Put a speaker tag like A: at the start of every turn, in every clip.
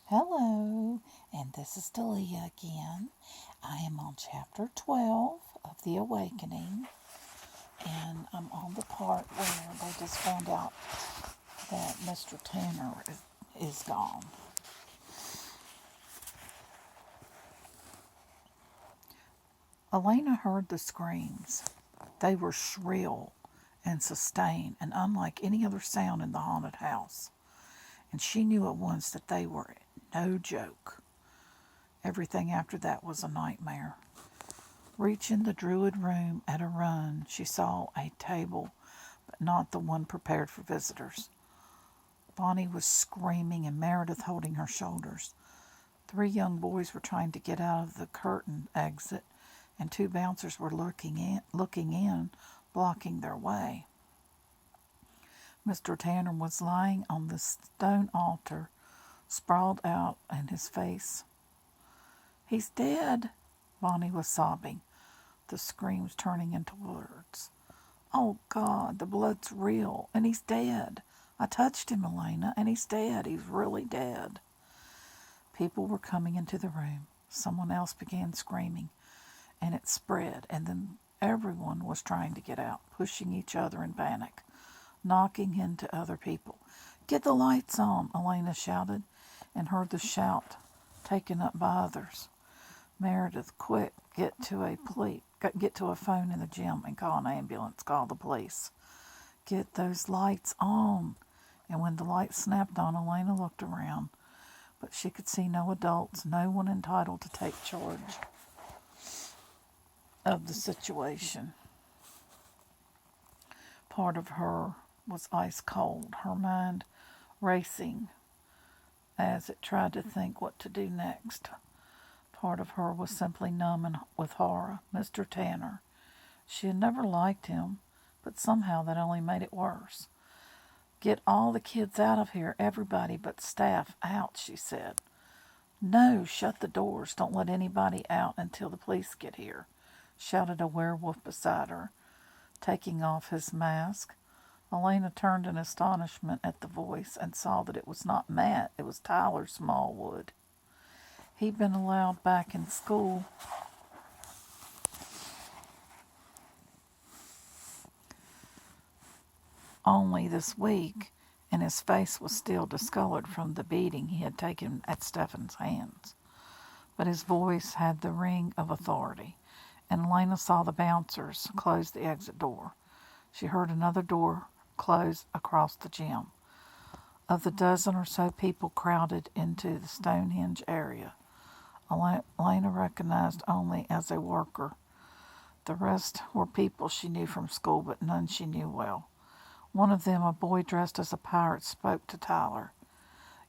A: Hello, and this is Delia again. I am on chapter 12 of The Awakening, and I'm on the part where they just found out that Mr. Tanner is gone. Elena heard the screams. They were shrill and sustained and unlike any other sound in the haunted house, and she knew at once that they were no joke. Everything after that was a nightmare. Reaching the Druid room at a run, she saw a table, but not the one prepared for visitors. Bonnie was screaming and Meredith holding her shoulders. 3 young boys were trying to get out of the curtain exit, and 2 bouncers were looking in, blocking their way. Mr. Tanner was lying on the stone altar, sprawled out, and his face. "He's dead," Bonnie was sobbing, the screams turning into words. "Oh, God, the blood's real, and he's dead. I touched him, Elena, and he's dead. He's really dead." People were coming into the room. Someone else began screaming, and it spread, and then everyone was trying to get out, pushing each other in panic, knocking into other people. "Get the lights on," Elena shouted, and heard the shout taken up by others. "Meredith, quick, get to a phone in the gym and call an ambulance. Call the police. Get those lights on." And when the lights snapped on, Elena looked around, but she could see no adults, no one entitled to take charge of the situation. Part of her was ice cold, her mind racing as it tried to think what to do next. Part of her was simply numb with horror. Mr. Tanner. She had never liked him, but somehow that only made it worse. "Get all the kids out of here, everybody but staff out," she said. "No, shut the doors. Don't let anybody out until the police get here," shouted a werewolf beside her, taking off his mask. Elena turned in astonishment at the voice and saw that it was not Matt, it was Tyler Smallwood. He'd been allowed back in school only this week, and his face was still discolored from the beating he had taken at Stefan's hands. But his voice had the ring of authority, and Elena saw the bouncers close the exit door. She heard another door close across the gym. Of the dozen or so people crowded into the Stonehenge area, Elena recognized only as a worker. The rest were people she knew from school, but none she knew well. One of them, a boy dressed as a pirate, spoke to Tyler.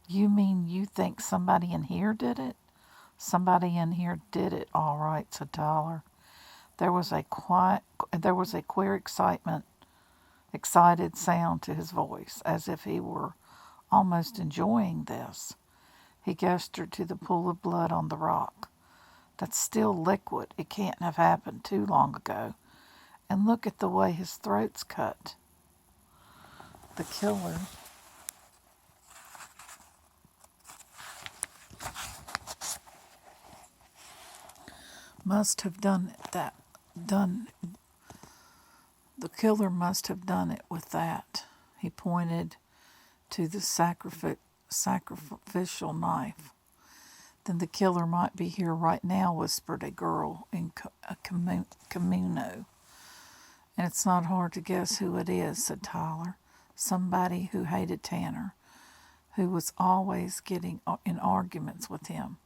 A: "You mean you think somebody in here did it?" "Somebody in here did it, all right," said Tyler. There was a queer excited sound to his voice, as if he were almost enjoying this. He gestured to the pool of blood on the rock. "That's still liquid. It can't have happened too long ago. And look at the way his throat's cut. The killer must have done the killer must have done it with that." He pointed to the sacrificial knife. "Then the killer might be here right now," whispered a girl in a kimono. "And it's not hard to guess who it is," said Tyler. "Somebody who hated Tanner, who was always getting in arguments with him.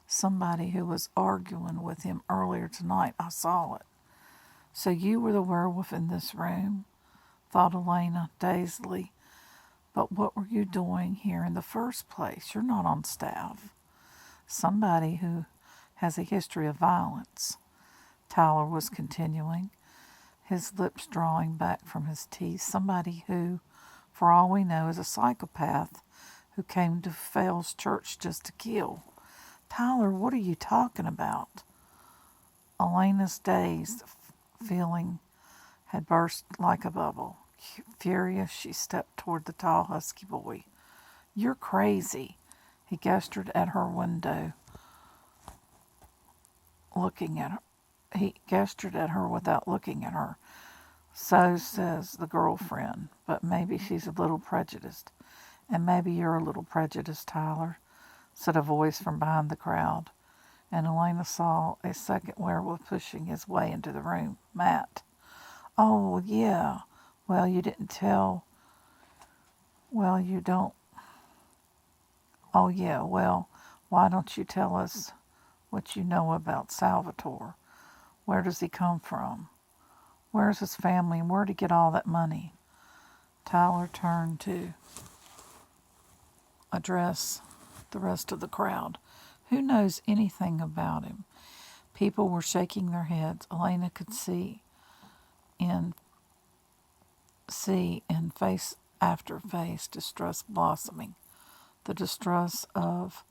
A: Somebody who was arguing with him earlier tonight. I saw it." "So you were the werewolf in this room?" thought Elena dazedly. "But what were you doing here in the first place? You're not on staff." "Somebody who has a history of violence," Tyler was continuing, his lips drawing back from his teeth. "Somebody who, for all we know, is a psychopath who came to Fell's church just to kill." "Tyler, what are you talking about?" Elena's dazed feeling had burst like a bubble. Furious, she stepped toward the tall, husky boy. "You're crazy." He gestured at her window, looking at her. He gestured at her without looking at her. So says the girlfriend, but maybe she's a little prejudiced. And maybe you're a little prejudiced, Tyler, said a voice from behind the crowd. And Elena saw a second werewolf pushing his way into the room. Matt. Oh, yeah. Well, you didn't tell. Well, you don't. Oh, yeah. Well, why don't you tell us what you know about Salvatore? Where does he come from? Where's his family, and where'd he get all that money? Tyler turned to address the rest of the crowd. Who knows anything about him? People were shaking their heads. Elena could see in face after face distress blossoming. The distress of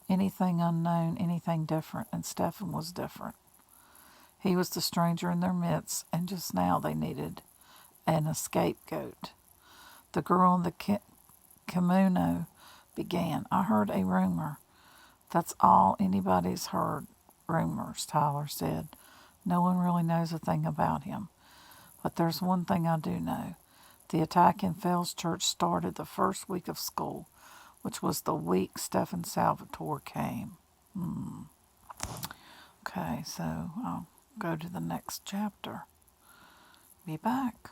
A: anything unknown, anything different, and Stefan was different. He was the stranger in their midst, and just now they needed an scapegoat. The girl in the kimono began. I heard a rumor. That's all anybody's heard. Rumors, Tyler said. No one really knows a thing about him. But there's one thing I do know. The attack in Fells Church started the first week of school, which was the week Stefan Salvatore came. Okay, so I'll go to the next chapter. Be back.